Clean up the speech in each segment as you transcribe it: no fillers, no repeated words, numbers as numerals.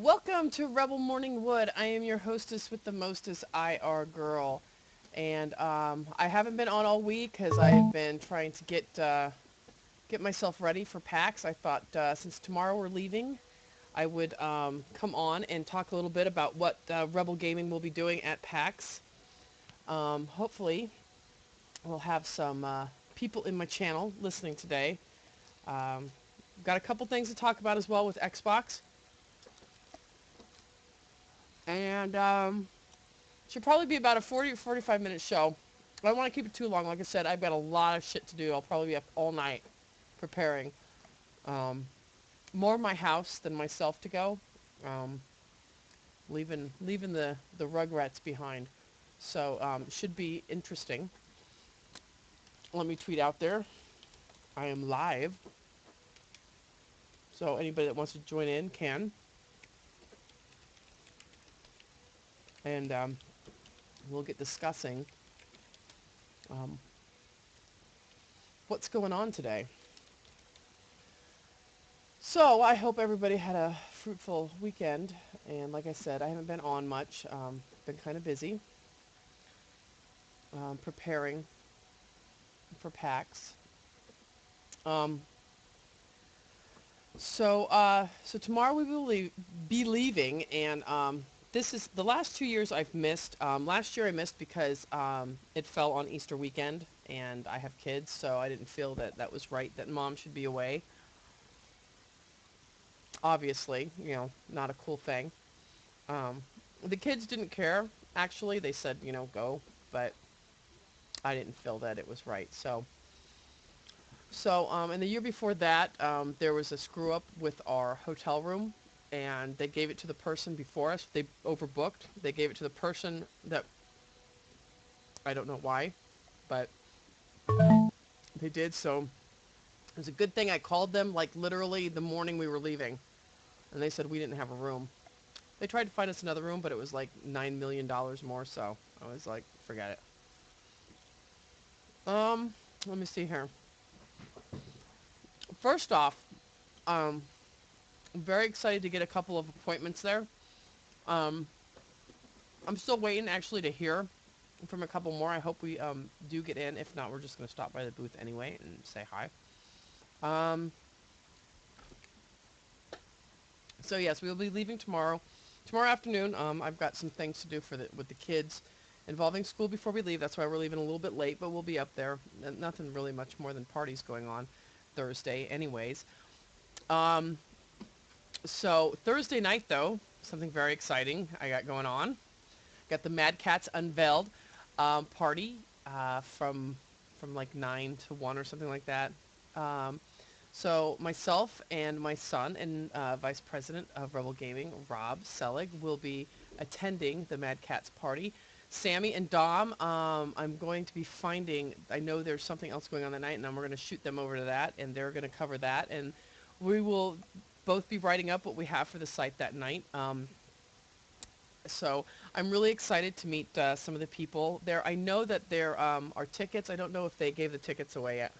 Welcome to Rebel Morning Wood. I am your hostess with the mostest, IR Girl. And I haven't been on all week because I've been trying to get myself ready for PAX. I thought since tomorrow we're leaving, I would come on and talk a little bit about what Rebel Gaming will be doing at PAX. Hopefully, we'll have some people in my channel listening today. Got a couple things to talk about as well with Xbox. And should probably be about a 40 or 45 minute show. I don't want to keep it too long. Like I said, I've got a lot of shit to do. I'll probably be up all night preparing. More of my house than myself to go. Leaving the Rugrats behind. So should be interesting. Let me tweet out there. I am live. So anybody that wants to join in can. And we'll get discussing what's going on today. So I hope everybody had a fruitful weekend. And like I said, I haven't been on much. Been kind of busy preparing for PAX. So tomorrow we will be leaving, and this is the last 2 years I've missed. Last year I missed because it fell on Easter weekend, and I have kids, so I didn't feel that that was right that mom should be away. Obviously, you know, not a cool thing. The kids didn't care. Actually, they said, you know, go, but I didn't feel that it was right. So, and the year before that, there was a screw up with our hotel room, and they gave it to the person before us. They overbooked. They gave it to the person that, I don't know why, but they did. So it was a good thing I called them, like, literally the morning we were leaving, and they said we didn't have a room. They tried to find us another room, but it was like $9 million more, so I was like, forget it. Let me see here. First off, I'm very excited to get a couple of appointments there. Um, I'm still waiting actually to hear from a couple more. I hope we do get in. If not, we're just going to stop by the booth anyway and say hi. So yes, we will be leaving tomorrow. Tomorrow afternoon, I've got some things to do with the kids involving school before we leave. That's why we're leaving a little bit late, but we'll be up there. Nothing really much more than parties going on Thursday anyways. So Thursday night, though, something very exciting I got going on. Got the Mad Cats Unveiled party from like 9 to 1 or something like that. So myself and my son and Vice President of Rebel Gaming, Rob Selig, will be attending the Mad Cats party. Sammy and Dom, I'm going to be finding, I know there's something else going on that night, and we're going to shoot them over to that, and they're going to cover that, and we will both be writing up what we have for the site that night. So I'm really excited to meet some of the people there. I know that there are tickets. I don't know if they gave the tickets away yet.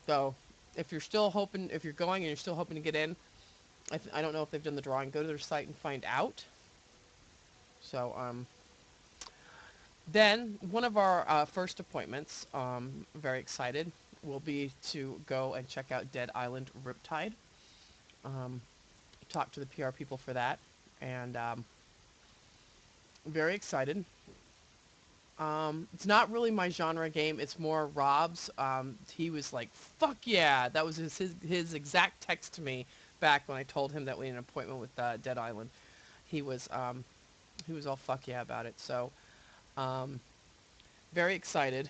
So if you're still hoping, if you're going and you're still hoping to get in, I don't know if they've done the drawing. Go to their site and find out. So then one of our first appointments, very excited, will be to go and check out Dead Island Riptide. Talk to the PR people for that, and very excited. It's not really my genre game. It's more Rob's. He was like, "Fuck yeah!" That was his exact text to me back when I told him that we had an appointment with Dead Island. He was all fuck yeah about it. So, very excited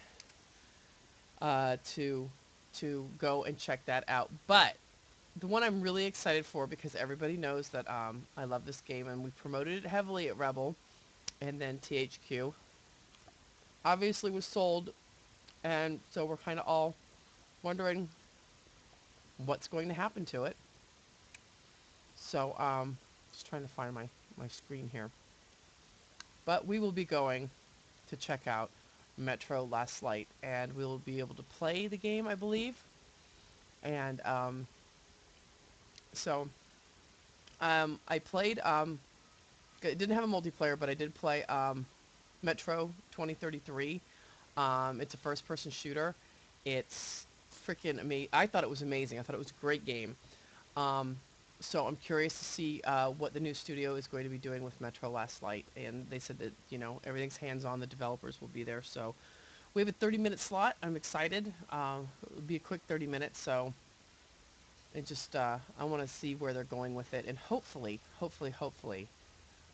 to go and check that out. But the one I'm really excited for, because everybody knows that I love this game, and we promoted it heavily at Rebel, and then THQ obviously was sold, and so we're kind of all wondering what's going to happen to it. So just trying to find my screen here. But we will be going to check out Metro Last Light, and we will be able to play the game, I believe. And so I played, it didn't have a multiplayer, but I did play Metro 2033. It's a first-person shooter. It's freaking amazing. I thought it was amazing. I thought it was a great game. Um, so I'm curious to see what the new studio is going to be doing with Metro Last Light. And they said that, you know, everything's hands-on. The developers will be there. So we have a 30-minute slot. I'm excited. It'll be a quick 30 minutes. So it just, I want to see where they're going with it. And hopefully,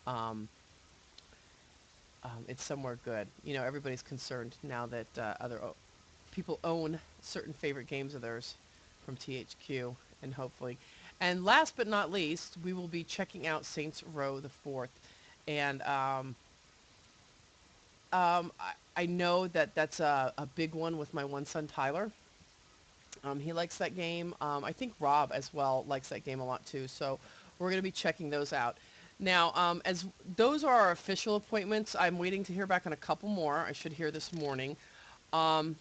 um, it's somewhere good. You know, everybody's concerned now that other people own certain favorite games of theirs from THQ, and hopefully. And last but not least, we will be checking out Saints Row the Fourth. And I know that that's a big one with my one son, Tyler. He likes that game. I think Rob as well likes that game a lot too. So we're going to be checking those out. Now, as those are our official appointments, I'm waiting to hear back on a couple more. I should hear this morning. Um,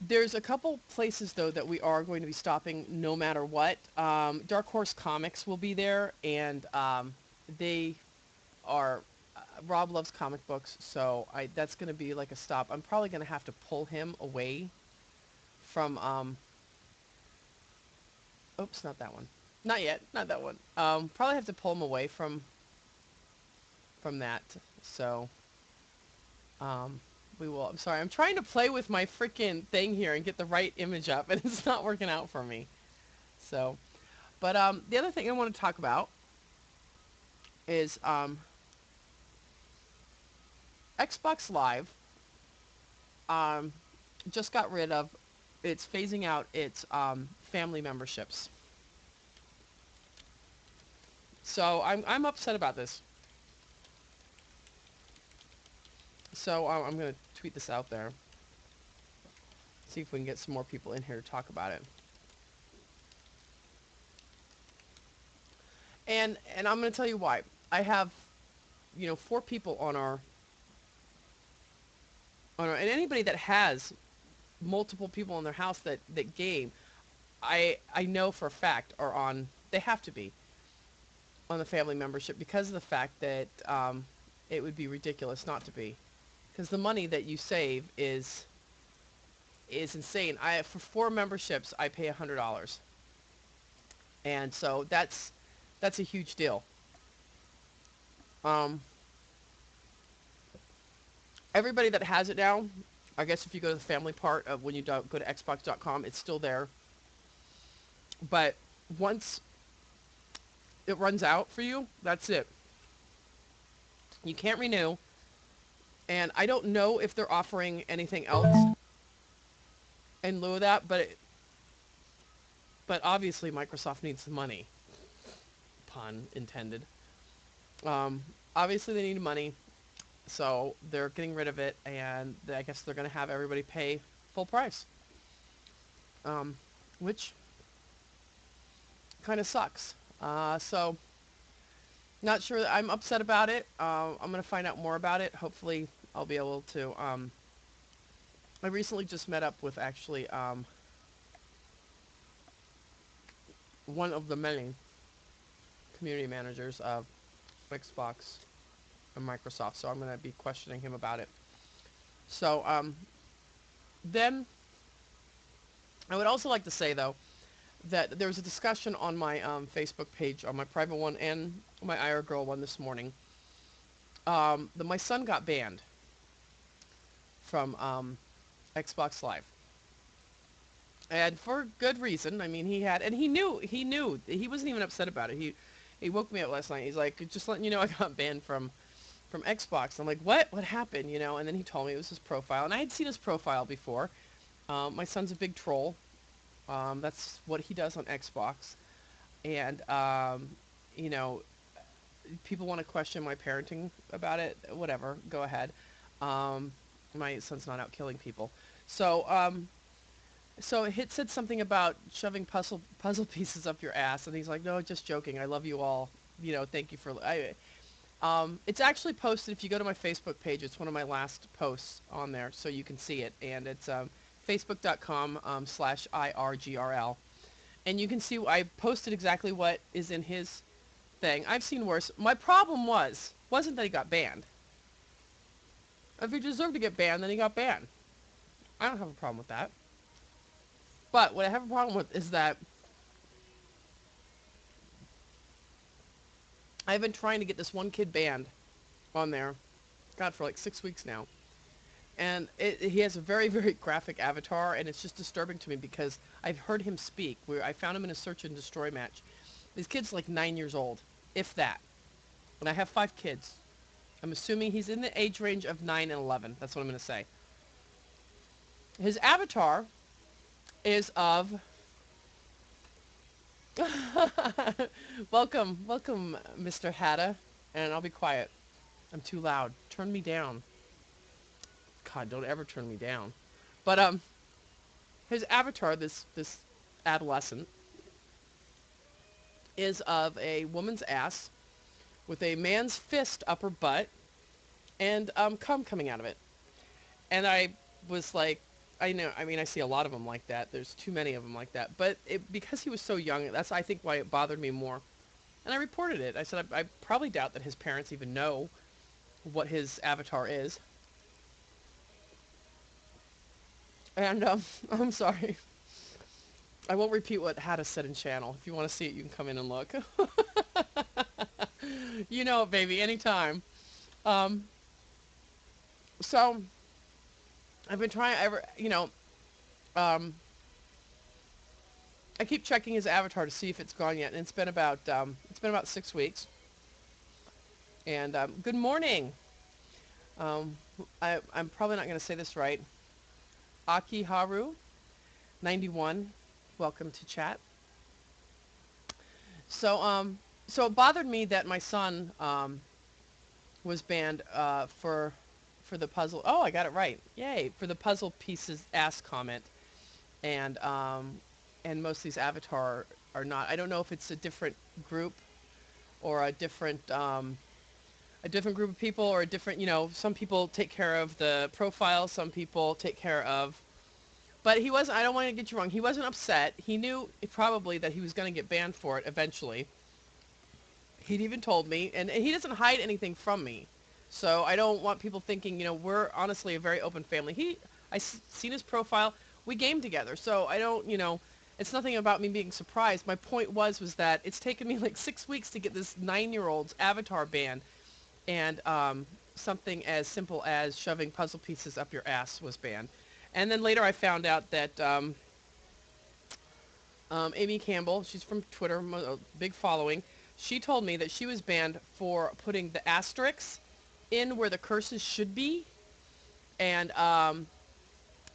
there's a couple places, though, that we are going to be stopping no matter what. Dark Horse Comics will be there, and they are... Rob loves comic books, so that's going to be like a stop. I'm probably going to have to pull him away from... oops, not that one. Not yet. Not that one. Probably have to pull him away from that. So... we will. I'm sorry. I'm trying to play with my freaking thing here and get the right image up, and it's not working out for me. So, but the other thing I want to talk about is Xbox Live just got rid of. It's phasing out its family memberships. So I'm upset about this. So I'm going to tweet this out there. See if we can get some more people in here to talk about it. And I'm going to tell you why. I have, you know, 4 people on our and anybody that has multiple people in their house that game, I know for a fact are on. They have to be on the family membership because of the fact that it would be ridiculous not to be, because the money that you save is insane. For 4 memberships I pay $100, and so that's a huge deal. Everybody that has it now, I guess if you go to the family part of when you go to Xbox.com, it's still there. But once it runs out for you, that's it. You can't renew. And I don't know if they're offering anything else in lieu of that, but obviously Microsoft needs the money. Pun intended. Obviously they need money. So they're getting rid of it, and I guess they're going to have everybody pay full price, which kind of sucks. So not sure. I'm upset about it. I'm going to find out more about it. Hopefully I'll be able to. I recently just met up with actually one of the many community managers of Xbox and Microsoft, so I'm going to be questioning him about it. So, then, I would also like to say, though, that there was a discussion on my Facebook page, on my private one and my IR Girl one this morning, that my son got banned from Xbox Live. And for good reason. I mean, he knew, he wasn't even upset about it. He woke me up last night. He's like, just letting you know I got banned from Xbox. I'm like, what happened, you know? And then he told me it was his profile, and I had seen his profile before. My son's a big troll. That's what he does on Xbox. And you know, people want to question my parenting about it, whatever, go ahead. My son's not out killing people. So so it said something about shoving puzzle pieces up your ass, and he's like, no, just joking, I love you all, you know, thank you for it's actually posted. If you go to my Facebook page, it's one of my last posts on there, so you can see it. And it's facebook.com/IRGRL. And you can see I posted exactly what is in his thing. I've seen worse. My problem wasn't that he got banned. If he deserved to get banned, then he got banned. I don't have a problem with that. But what I have a problem with is that I've been trying to get this one kid banned on there, God, for like 6 weeks now. And he has a very, very graphic avatar, and it's just disturbing to me because I've heard him speak. I found him in a search and destroy match. This kid's like 9 years old, if that. And I have 5 kids. I'm assuming he's in the age range of 9 and 11. That's what I'm going to say. His avatar is of... welcome, Mr. Hatta. And I'll be quiet. I'm too loud. Turn me down. God, don't ever turn me down. But his avatar, this adolescent, is of a woman's ass with a man's fist up her butt and cum coming out of it. And I was like, I see a lot of them like that. There's too many of them like that. But because he was so young, that's, I think, why it bothered me more. And I reported it. I said, I probably doubt that his parents even know what his avatar is. And, I'm sorry. I won't repeat what Hatta said in channel. If you want to see it, you can come in and look. You know it, baby, anytime. So, I've been trying, I keep checking his avatar to see if it's gone yet, and it's been about 6 weeks. And, good morning. I'm probably not going to say this right. Akiharu 91, welcome to chat. So so it bothered me that my son was banned for the puzzle. Oh, I got it right. Yay, for the puzzle pieces ass comment. And most of these avatar are not. I don't know if it's a different group or a different group of people, or a different, some people take care of the profile, some people take care of... But he wasn't, I don't want to get you wrong, he wasn't upset. He knew probably that he was going to get banned for it eventually. He'd even told me, and he doesn't hide anything from me. So I don't want people thinking, we're honestly a very open family. I seen his profile, we game together, so I don't, it's nothing about me being surprised. My point was that it's taken me like 6 weeks to get this 9-year-old's avatar banned, and something as simple as shoving puzzle pieces up your ass was banned. And then later I found out that Amy Campbell, she's from Twitter, a big following, she told me that she was banned for putting the asterisks in where the curses should be, and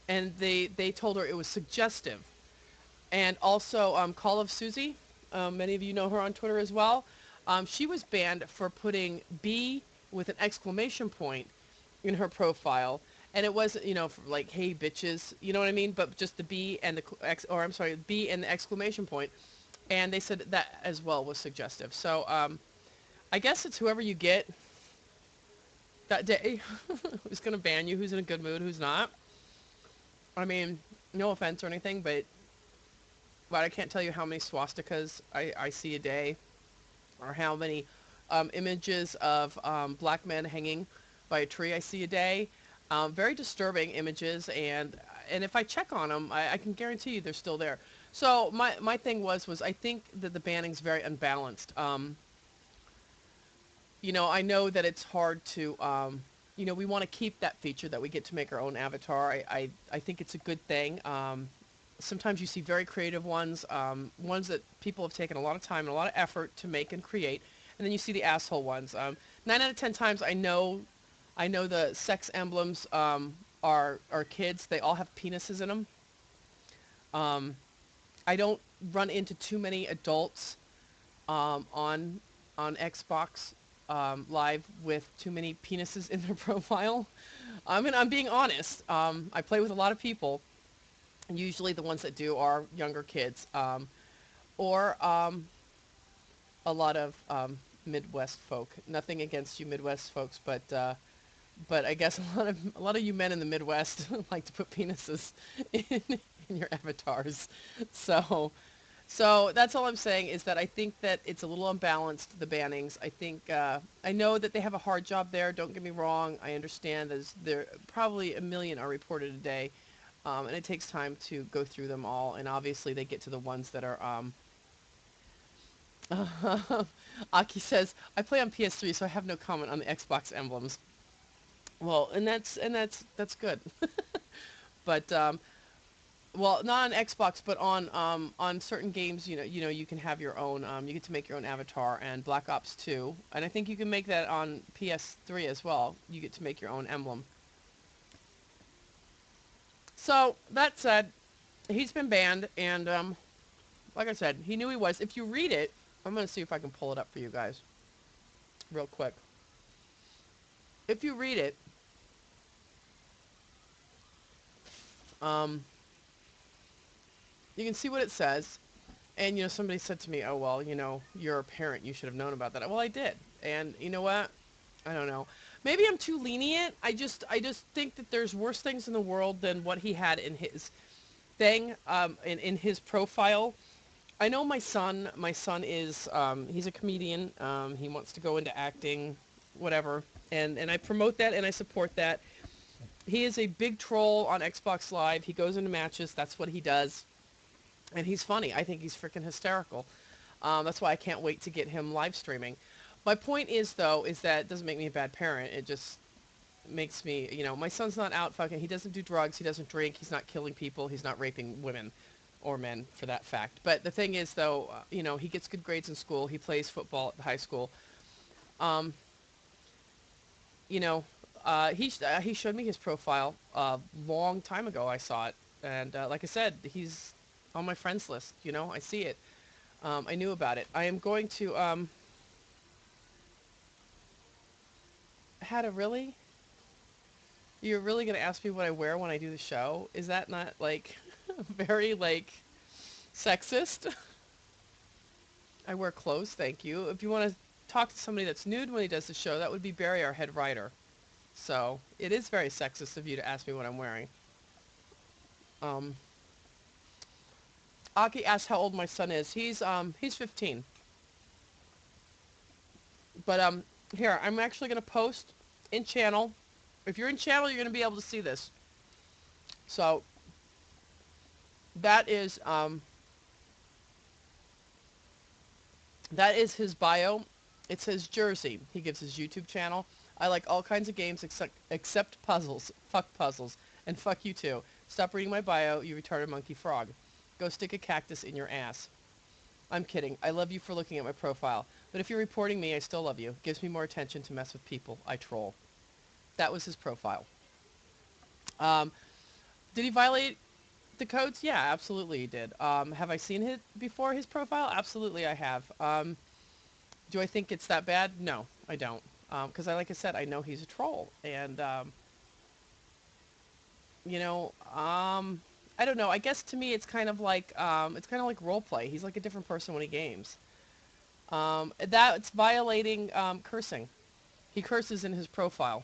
they told her it was suggestive. And also Call of Susie, many of you know her on Twitter as well, she was banned for putting B with an exclamation point in her profile. And it wasn't, like, hey, bitches, you know what I mean? But just the B and the, B and the exclamation point. And they said that as well was suggestive. So, I guess it's whoever you get that day who's going to ban you, who's in a good mood, who's not. I mean, no offense or anything, but I can't tell you how many swastikas I see a day, or how many images of black men hanging by a tree I see a day. Very disturbing images, and if I check on them, I can guarantee you they're still there. So my thing was I think that the banning's very unbalanced. I know that it's hard to, we want to keep that feature that we get to make our own avatar. I think it's a good thing. Sometimes you see very creative ones, ones that people have taken a lot of time and a lot of effort to make and create, and then you see the asshole ones. 9 out of 10 times I know the sex emblems are kids. They all have penises in them. I don't run into too many adults on Xbox Live with too many penises in their profile. I mean, I'm being honest. I play with a lot of people, and usually the ones that do are younger kids, or a lot of Midwest folk. Nothing against you Midwest folks, but I guess a lot of you men in the Midwest like to put penises in your avatars. So So that's all I'm saying is that I think that it's a little unbalanced, the bannings. I think, I know that they have a hard job there. Don't get me wrong. I understand there probably a million are reported a day. And it takes time to go through them all. And obviously they get to the ones that are, Aki says, I play on PS3, so I have no comment on the Xbox emblems. Well, that's good. But, well, not on Xbox, but on certain games, you can have your own, you get to make your own avatar, and Black Ops 2, and I think you can make that on PS3 as well. You get to make your own emblem. So, that said, he's been banned, and, like I said, he knew he was. If you read it, I'm going to see if I can pull it up for you guys real quick. If you read it, um, you can see what it says. And, somebody said to me, oh, well, you're a parent. You should have known about that. Well, I did. And you know what? I don't know. Maybe I'm too lenient. I just think that there's worse things in the world than what he had in his thing, in his profile. I know my son is, he's a comedian. He wants to go into acting, whatever. And I promote that and I support that. He is a big troll on Xbox Live. He goes into matches. That's what he does. And he's funny. I think he's freaking hysterical. That's why I can't wait to get him live streaming. My point is, though, is that it doesn't make me a bad parent. It just makes me, my son's not out fucking, he doesn't do drugs, he doesn't drink, he's not killing people, he's not raping women or men for that fact. But the thing is, though, he gets good grades in school, he plays football at the high school. Um, he showed me his profile a long time ago. I saw it. And like I said, he's on my friends list. I see it. I knew about it. I am going to, had a really? You're really going to ask me what I wear when I do the show? Is that not, like, very, like, sexist? I wear clothes, thank you. If you want to talk to somebody that's nude when he does the show, that would be Barry, our head writer. So, it is very sexist of you to ask me what I'm wearing. Aki asked how old my son is. He's 15. But, here, I'm actually going to post in channel. If you're in channel, you're going to be able to see this. So, that is his bio. It says Jersey. He gives his YouTube channel. I like all kinds of games except puzzles. Fuck puzzles. And fuck you too. Stop reading my bio, you retarded monkey frog. Go stick a cactus in your ass. I'm kidding. I love you for looking at my profile. But if you're reporting me, I still love you. Gives me more attention to mess with people. I troll. That was his profile. Did he violate the codes? Yeah, absolutely he did. Have I seen it before, his profile? Absolutely I have. Do I think it's that bad? No, I don't. Because like I said, I know he's a troll. And, I don't know. I guess to me it's kind of like role play. He's like a different person when he games. That's violating cursing. He curses in his profile.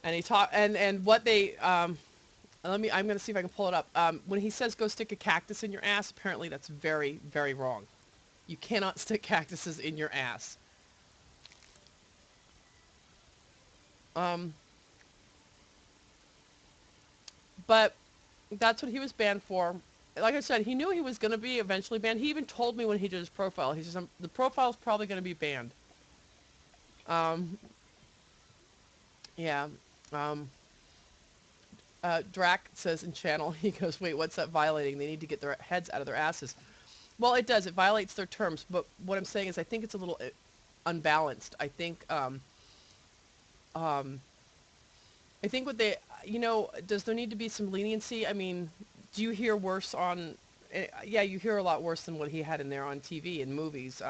And and what they I'm going to see if I can pull it up. When he says go stick a cactus in your ass, apparently that's very, very wrong. You cannot stick cactuses in your ass. But that's what he was banned for. Like I said, he knew he was going to be eventually banned. He even told me when he did his profile. He says, the profile's probably going to be banned. Yeah. Drac says in channel, he goes, wait, what's that violating? They need to get their heads out of their asses. Well, it does. It violates their terms. But what I'm saying is I think it's a little unbalanced. I think what they, does there need to be some leniency? I mean, do you hear worse on, yeah, you hear a lot worse than what he had in there on TV and movies.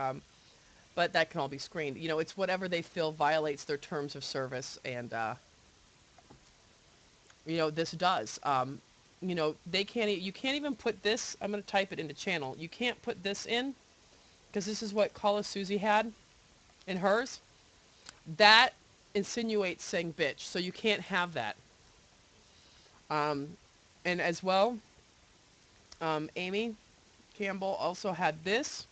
But that can all be screened. It's whatever they feel violates their terms of service. And, this does. You can't even put this, I'm going to type it into channel. You can't put this in, because this is what Call of Susie had in hers. That insinuates saying bitch, so you can't have that. And as well, Amy, Campbell also had this,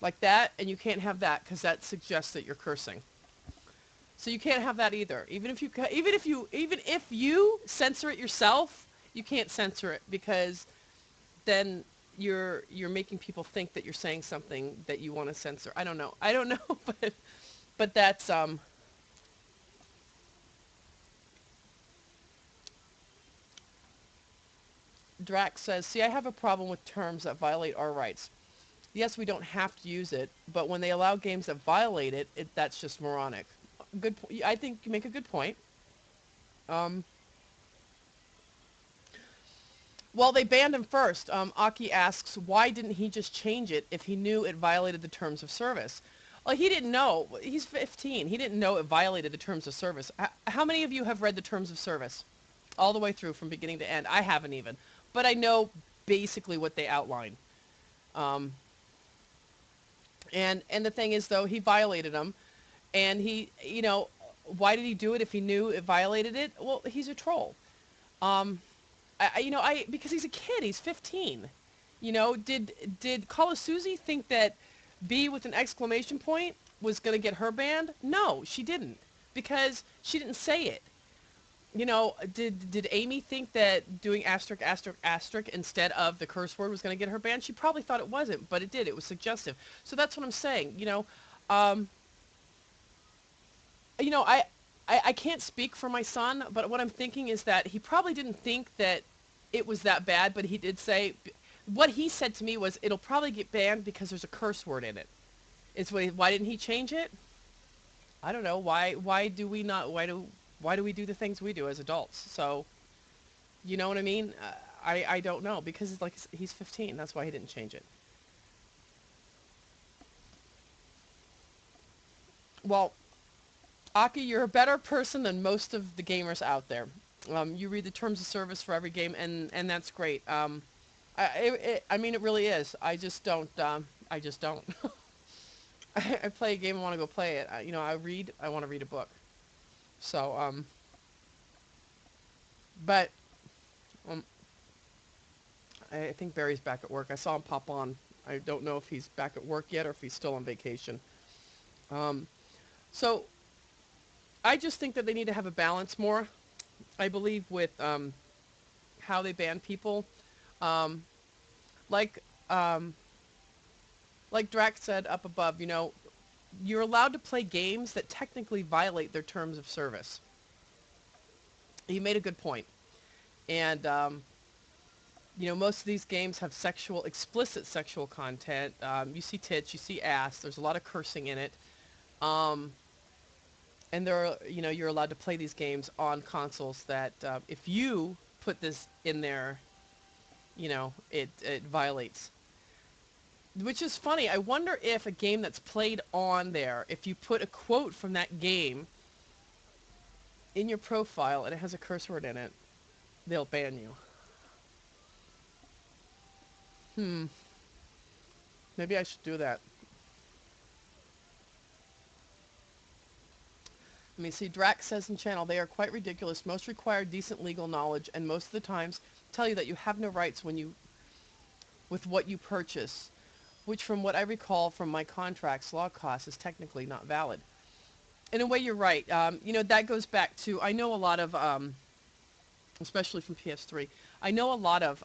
like that, and you can't have that because that suggests that you're cursing. So you can't have that either. Even if you censor it yourself, you can't censor it because then you're making people think that you're saying something that you want to censor. I don't know. I don't know, but that's Drax says, "See, I have a problem with terms that violate our rights. Yes, we don't have to use it, but when they allow games that violate it, that's just moronic." Good. I think you make a good point. Um, well, they banned him first. Aki asks, why didn't he just change it if he knew it violated the terms of service? Well, he didn't know. He's 15. He didn't know it violated the terms of service. How many of you have read the terms of service all the way through from beginning to end? I haven't even, but I know basically what they outline. Um, and the thing is, though, he violated them, and he, why did he do it if he knew it violated it? Well, he's a troll. Um, because he's a kid. He's 15. Did Call of Susie think that B with an exclamation point was going to get her banned? No, she didn't, because she didn't say it. Did Amy think that doing asterisk, asterisk, asterisk instead of the curse word was going to get her banned? She probably thought it wasn't, but it did. It was suggestive. So that's what I'm saying. Um, I can't speak for my son, but what I'm thinking is that he probably didn't think that it was that bad, but he did say, what he said to me was, it'll probably get banned because there's a curse word in it. Why didn't he change it? I don't know. Why do we not, why do we do the things we do as adults? So, you know what I mean? I don't know, because it's like he's 15. That's why he didn't change it. Well, Aki, you're a better person than most of the gamers out there. You read the terms of service for every game, and that's great. I mean, it really is. I just don't. I just don't. I play a game, I want to go play it. I want to read a book. So, but um, I think Barry's back at work. I saw him pop on. I don't know if he's back at work yet or if he's still on vacation. Um, so I just think that they need to have a balance more. I believe with how they ban people, um, like um, like Drax said up above. You're allowed to play games that technically violate their terms of service. He made a good point. And most of these games have explicit sexual content. You see tits, you see ass. There's a lot of cursing in it. Um, and you're allowed to play these games on consoles that, if you put this in there, it violates. Which is funny. I wonder if a game that's played on there, if you put a quote from that game in your profile and it has a curse word in it, they'll ban you. Maybe I should do that. Let me see. Drax says in channel, they are quite ridiculous. Most require decent legal knowledge, and most of the times tell you that you have no rights with what you purchase, which from what I recall from my contracts, law costs is technically not valid. In a way, you're right. That goes back to, I know a lot of, especially from PS3, I know a lot of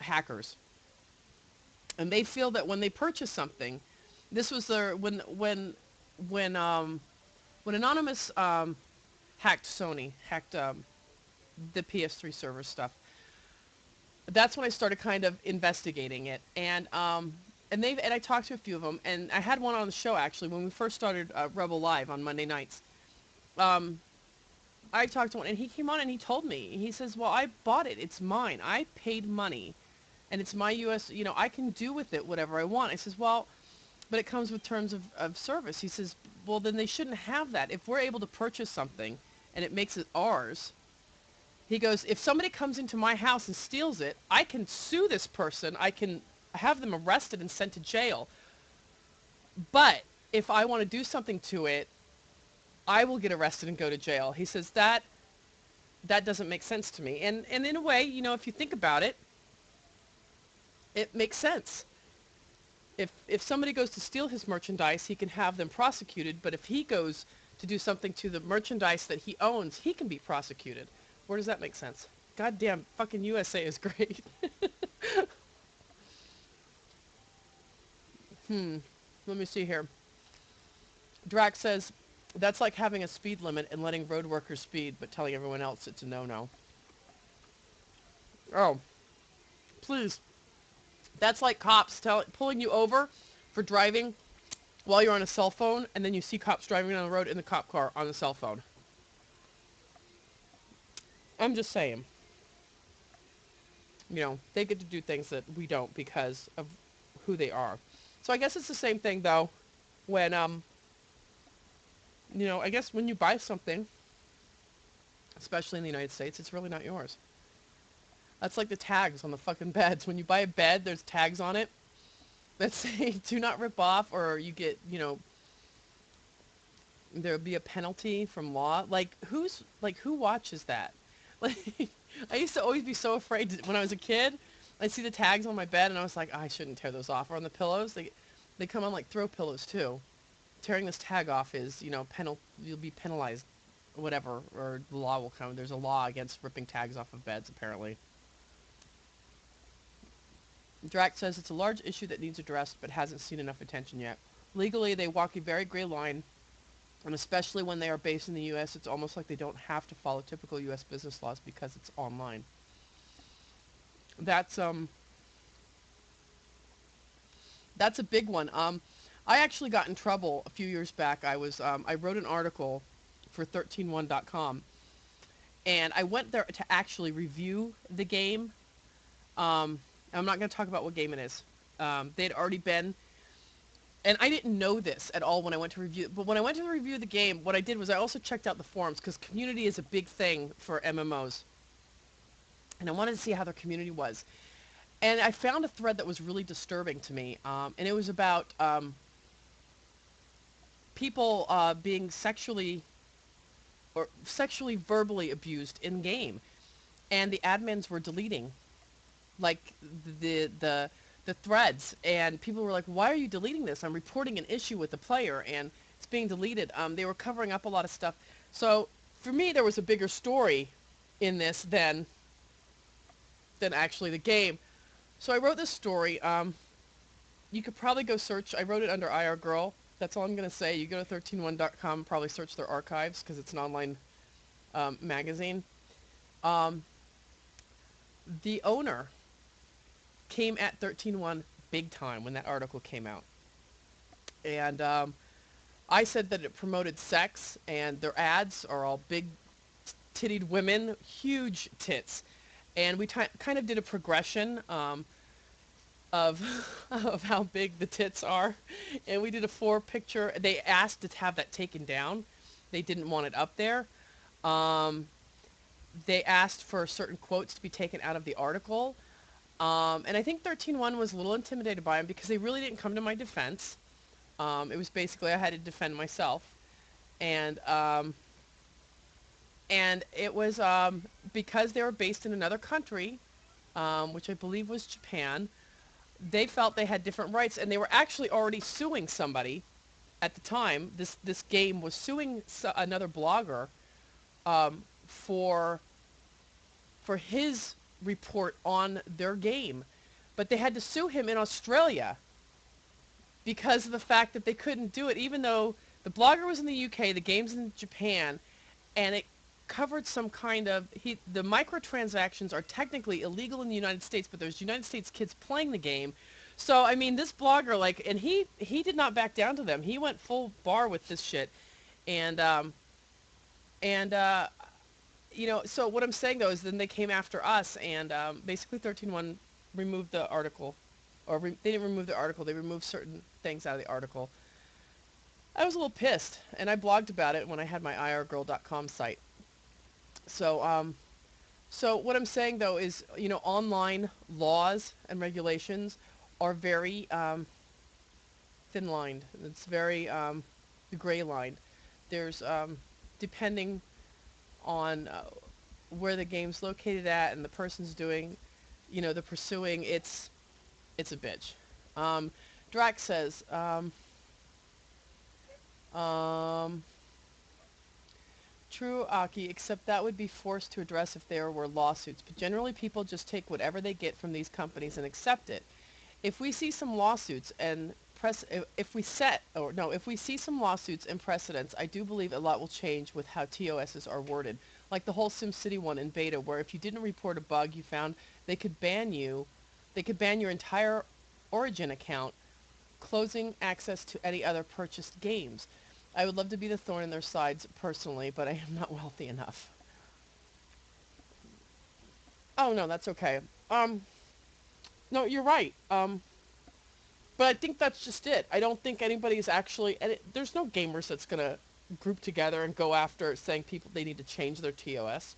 hackers, and they feel that when they purchase something, this was their, when Anonymous hacked Sony, hacked the PS3 server stuff, that's when I started kind of investigating it, and I talked to a few of them, and I had one on the show actually when we first started Rebel Live on Monday nights. I talked to one, and he came on and he told me, he says, well, I bought it, it's mine, I paid money, and it's my US, I can do with it whatever I want. I says, well, but it comes with terms of service. He says, well, then they shouldn't have that. If we're able to purchase something and it makes it ours, he goes, if somebody comes into my house and steals it, I can sue this person. I can have them arrested and sent to jail. But if I want to do something to it, I will get arrested and go to jail. He says that doesn't make sense to me. And in a way, if you think about it, It makes sense. If somebody goes to steal his merchandise, he can have them prosecuted, but if he goes to do something to the merchandise that he owns, he can be prosecuted. Where does that make sense? Goddamn, fucking USA is great. Let me see here. Drax says, that's like having a speed limit and letting road workers speed, but telling everyone else it's a no-no. Oh, please. That's like cops pulling you over for driving while you're on a cell phone, and then you see cops driving down the road in the cop car on the cell phone. I'm just saying. You know, they get to do things that we don't because of who they are. So I guess it's the same thing, though, when, you know, I guess when you buy something, especially in the United States, it's really not yours. That's like the tags on the fucking beds. When you buy a bed, there's tags on it that say, do not rip off, or you get, you know, there'll be a penalty from law. Like, who watches that? Like, I used to always be so afraid when I was a kid. I'd see the tags on my bed, and I was like, oh, I shouldn't tear those off. Or on the pillows, they come on like throw pillows too. Tearing this tag off is, you know, you'll be penalized, whatever, or the law will come. There's a law against ripping tags off of beds, apparently. Drax says it's a large issue that needs addressed, but hasn't seen enough attention yet. Legally, they walk a very gray line, and especially when they are based in the U.S., it's almost like they don't have to follow typical U.S. business laws because it's online. That's a big one. I actually got in trouble a few years back. I wrote an article for 131.com, and I went there to actually review the game. I'm not going to talk about what game it is. They'd already been, and I didn't know this at all when I went to review. But when I went to review the game, what I did was I also checked out the forums, because community is a big thing for MMOs. And I wanted to see how their community was. And I found a thread that was really disturbing to me. And it was about people being sexually verbally abused in game. And the admins were deleting like the threads, and people were like, why are you deleting this? I'm reporting an issue with the player and it's being deleted. They were covering up a lot of stuff. So for me, there was a bigger story in this than actually the game. So I wrote this story. You could probably go search. I wrote it under IR Girl. That's all I'm going to say. You go to 131.com, probably search their archives because it's an online magazine. The owner came at 13.1 big time when that article came out. And I said that it promoted sex, and their ads are all big-tittied women, huge tits. And we kind of did a progression of of how big the tits are. And we did a 4-picture. They asked to have that taken down. They didn't want it up there. They asked for certain quotes to be taken out of the article. And I think 13.1 was a little intimidated by them because they really didn't come to my defense. It was basically I had to defend myself. And it was because they were based in another country, which I believe was Japan. They felt they had different rights, and they were actually already suing somebody at the time. This game was suing another blogger for his report on their game, but they had to sue him in Australia because of the fact that they couldn't do it, even though the blogger was in the UK, the game's in Japan, and it covered some kind of the microtransactions are technically illegal in the United States, but there's United States kids playing the game. So I mean, this blogger, like, and he did not back down to them. He went full bar with this shit, and you know, so what I'm saying, though, is then they came after us, and basically 13.1 removed the article. Or they didn't remove the article, they removed certain things out of the article. I was a little pissed, and I blogged about it when I had my irgirl.com site. So, so what I'm saying, though, is, you know, online laws and regulations are very thin-lined. It's very gray-lined. There's, depending on where the game's located at and the person's doing, you know, the pursuing, it's It's a bitch. Drax says, um, true, Aki, except that would be forced to address if there were lawsuits. But generally people just take whatever they get from these companies and accept it. If we see some lawsuits and if we see some lawsuits and precedents, I do believe a lot will change with how TOSs are worded. Like the whole SimCity one in beta, where if you didn't report a bug you found, they could ban you. They could ban your entire Origin account, closing access to any other purchased games. I would love to be the thorn in their sides personally, but I am not wealthy enough. Oh no, that's okay. No, you're right. But I think that's just it. I don't think anybody's actually... there's no gamers that's going to group together and go after saying people they need to change their TOS.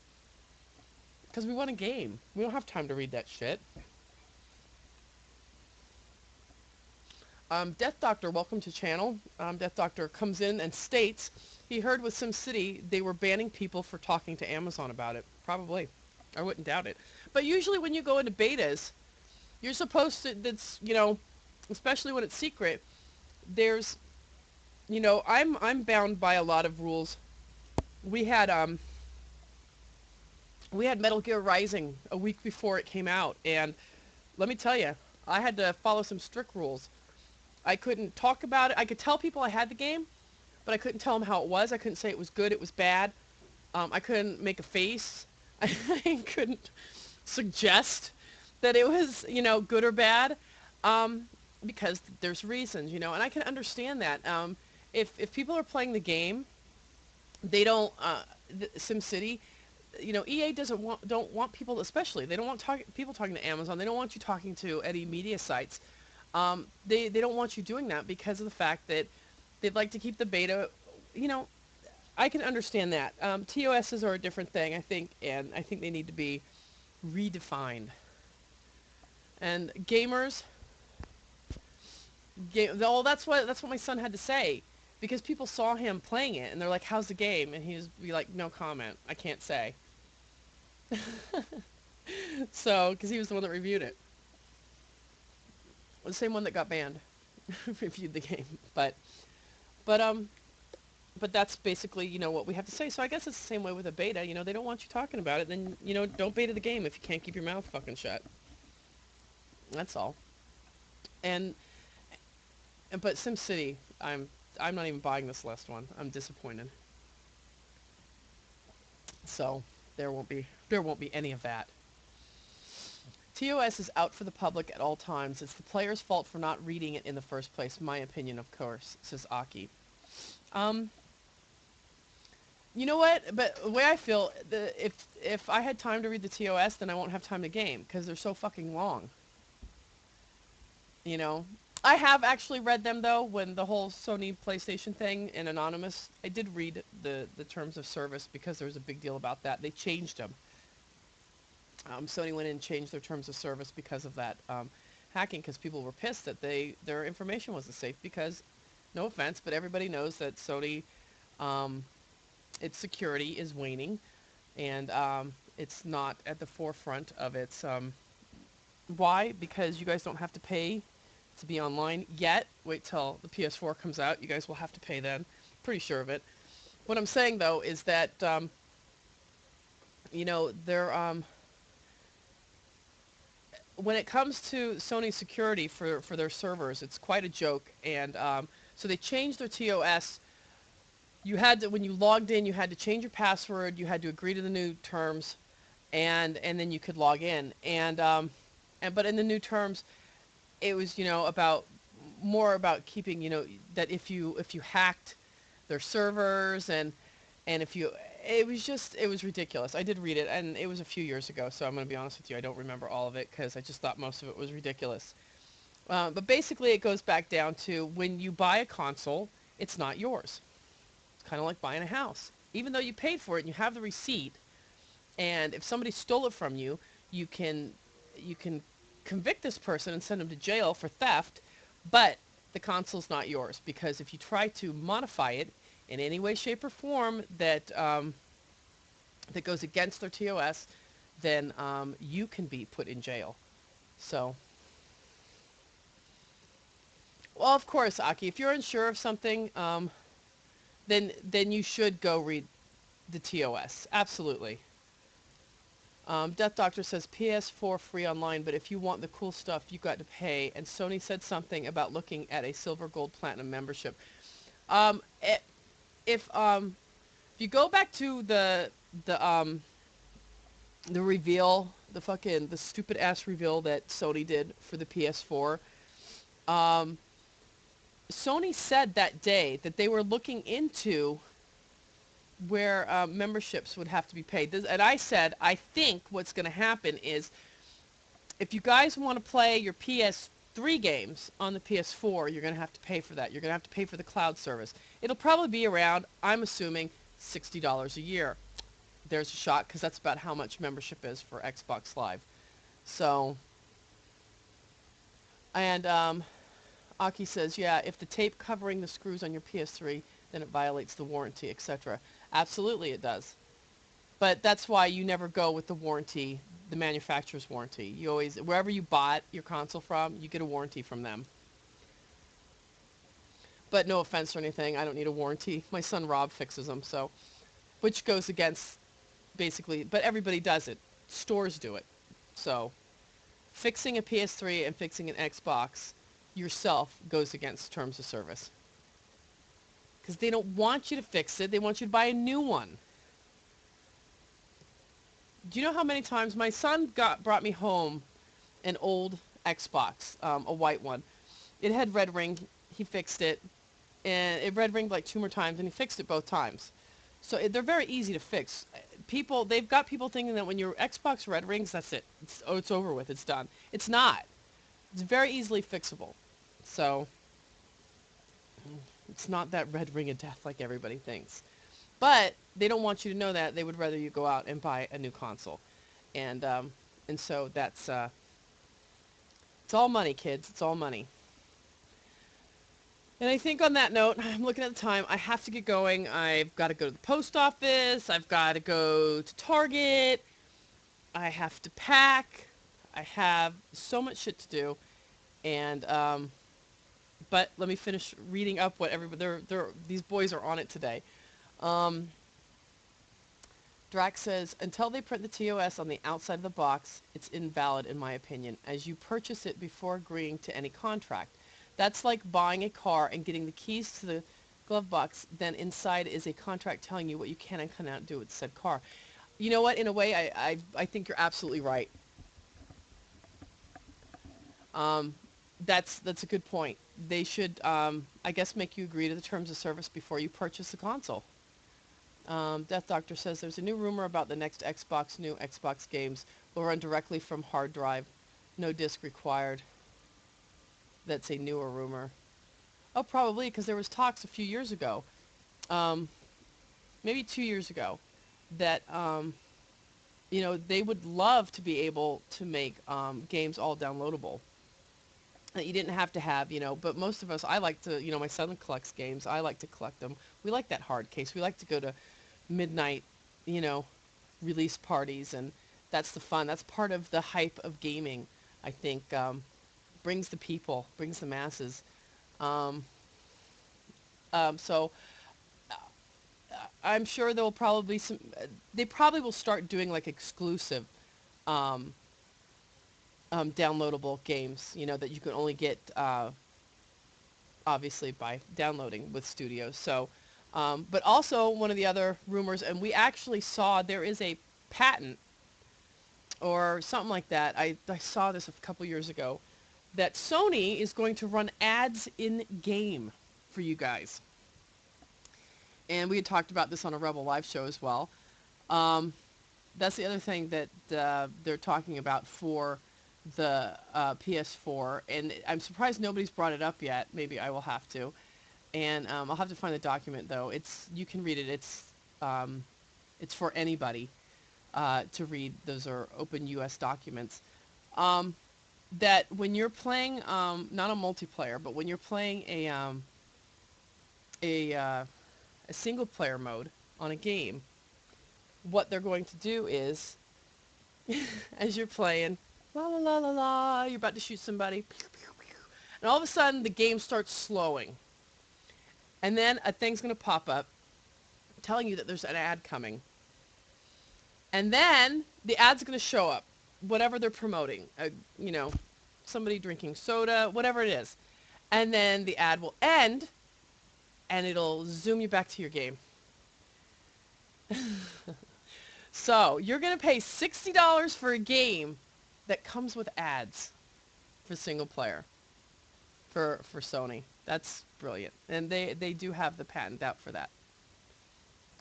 Because we want a game. We don't have time to read that shit. Death Doctor, welcome to channel. Death Doctor comes in and states he heard with SimCity they were banning people for talking to Amazon about it. Probably. I wouldn't doubt it. But usually when you go into betas, you're supposed to... That's, you know... Especially when it's secret, there's, you know, I'm bound by a lot of rules. We had Metal Gear Rising a week before it came out, and let me tell you, I had to follow some strict rules. I couldn't talk about it. I could tell people I had the game, but I couldn't tell them how it was. I couldn't say it was good, it was bad. I couldn't make a face. I couldn't suggest that it was, you know, good or bad. Because there's reasons, you know, and I can understand that. If people are playing the game, they don't, SimCity, you know, EA don't want people, especially, they don't want people talking to Amazon, they don't want you talking to any media sites. They don't want you doing that because of the fact that they'd like to keep the beta, you know, I can understand that. TOSs are a different thing, I think, and I think they need to be redefined. And gamers... Well, that's what my son had to say, because people saw him playing it and they're like, "How's the game?" And he was be like, "No comment. I can't say." So, because he was the one that reviewed it, the same one that got banned, reviewed the game. But but that's basically, you know, what we have to say. So I guess it's the same way with a beta. You know, they don't want you talking about it. Then, you know, don't beta the game if you can't keep your mouth fucking shut. That's all. And but SimCity, I'm not even buying this last one. I'm disappointed. So there won't be any of that. TOS is out for the public at all times. It's the player's fault for not reading it in the first place. My opinion, of course, says Aki. You know what? But the way I feel, if I had time to read the TOS, then I won't have time to game because they're so fucking long. You know, I have actually read them though. When the whole Sony PlayStation thing in Anonymous, I did read the terms of service because there was a big deal about that. They changed them. Sony went in and changed their terms of service because of that hacking, because people were pissed that their information wasn't safe. Because, no offense, but everybody knows that Sony, its security is waning, and it's not at the forefront of its. Why? Because you guys don't have to pay to be online yet. Wait till the PS4 comes out. You guys will have to pay then. Pretty sure of it. What I'm saying though is that you know, they're when it comes to Sony security for their servers, it's quite a joke. And so they changed their TOS. You had to, when you logged in, you had to change your password. You had to agree to the new terms, and then you could log in. And but in the new terms, it was, you know, more about keeping, you know, that if you hacked their servers and if you, it was ridiculous. I did read it, and it was a few years ago, so I'm going to be honest with you, I don't remember all of it because I just thought most of it was ridiculous. But basically it goes back down to when you buy a console, it's not yours. It's kind of like buying a house. Even though you paid for it and you have the receipt, and if somebody stole it from you, you can convict this person and send them to jail for theft, but the console's not yours, because if you try to modify it in any way, shape, or form that that goes against their TOS, then you can be put in jail. So Well, of course, Aki, if you're unsure of something, then you should go read the TOS. Absolutely. Death Doctor says PS4 free online, but if you want the cool stuff, you got to pay. And Sony said something about looking at a silver, gold, platinum membership. Um, i- if you go back to the reveal, the stupid ass reveal that Sony did for the PS4, um, Sony said that day that they were looking into where memberships would have to be paid. And I said, I think what's going to happen is if you guys want to play your PS3 games on the PS4, you're going to have to pay for that. You're going to have to pay for the cloud service. It'll probably be around, I'm assuming, $60 a year. There's a shot, because that's about how much membership is for Xbox Live. So, and Aki says, yeah, if the tape covering the screws on your PS3, then it violates the warranty, etc. Absolutely it does. But that's why you never go with the warranty, the manufacturer's warranty. You always, wherever you bought your console from, you get a warranty from them. But no offense or anything, I don't need a warranty. My son Rob fixes them, so, which goes against, basically, but everybody does it. Stores do it. So, fixing a PS3 and fixing an Xbox yourself goes against terms of service. Because they don't want you to fix it, they want you to buy a new one. Do you know how many times my son brought me home an old Xbox, a white one. It had red ring, he fixed it, and it red ringed like 2 more times, and he fixed it both times. So they're very easy to fix. They've got people thinking that when your Xbox red rings, that's it. It's over with, it's done. It's not. It's very easily fixable. So, it's not that red ring of death like everybody thinks. But they don't want you to know that. They would rather you go out and buy a new console. And so that's, it's all money, kids. It's all money. And I think on that note, I'm looking at the time. I have to get going. I've got to go to the post office. I've got to go to Target. I have to pack. I have so much shit to do. And, but let me finish reading up what everybody, these boys are on it today. Drax says, until they print the TOS on the outside of the box, it's invalid in my opinion, as you purchase it before agreeing to any contract. That's like buying a car and getting the keys to the glove box, then inside is a contract telling you what you can and cannot do with said car. You know what? In a way, I think you're absolutely right. That's a good point. They should, I guess, make you agree to the terms of service before you purchase the console. Death Doctor says there's a new rumor about the next Xbox. New Xbox games will run directly from hard drive. No disc required. That's a newer rumor. Oh, probably, because there was talks a few years ago, maybe 2 years ago, that, they would love to be able to make games all downloadable. That you didn't have to have, but most of us, I like to, my son collects games. I like to collect them. We like that hard case. We like to go to midnight, release parties, and that's the fun. That's part of the hype of gaming, I think. Brings the people, brings the masses. So I'm sure there will probably be some, they probably will start doing like exclusive downloadable games, that you can only get obviously by downloading with studios. So, but also one of the other rumors, and we actually saw there is a patent or something like that. I saw this a couple years ago, that Sony is going to run ads in game for you guys. And we had talked about this on a Rebel Live show as well. That's the other thing that they're talking about for the PS4, and I'm surprised nobody's brought it up yet. Maybe I will have to, and I'll have to find the document though. You can read it. It's for anybody to read. Those are open U.S. documents. That when you're playing, not a multiplayer, but when you're playing a single player mode on a game, what they're going to do is, as you're playing, la la la la la, you're about to shoot somebody, pew, pew, pew, And all of a sudden, the game starts slowing. And then a thing's going to pop up telling you that there's an ad coming. And then the ad's going to show up, whatever they're promoting. You know, somebody drinking soda, whatever it is. And then the ad will end, and it'll zoom you back to your game. So you're going to pay $60 for a game that comes with ads for single player for Sony. That's brilliant. And they do have the patent out for that.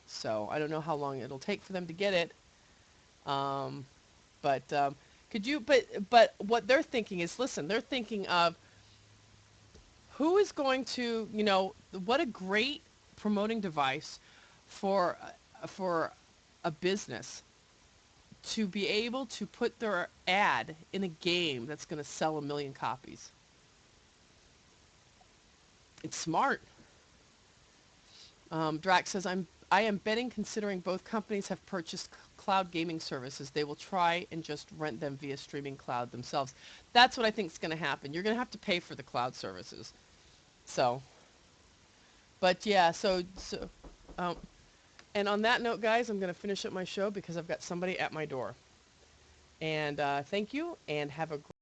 So I don't know how long it'll take for them to get it. Could you, but what they're thinking is, listen, they're thinking of who is going to, you know, what a great promoting device for a business to be able to put their ad in a game that's going to sell 1 million copies. It's smart. Drax says, I am betting, considering both companies have purchased cloud gaming services, they will try and just rent them via streaming cloud themselves. That's what I think is going to happen. You're going to have to pay for the cloud services. So, but yeah, and on that note, guys, I'm going to finish up my show because I've got somebody at my door. And thank you, and have a great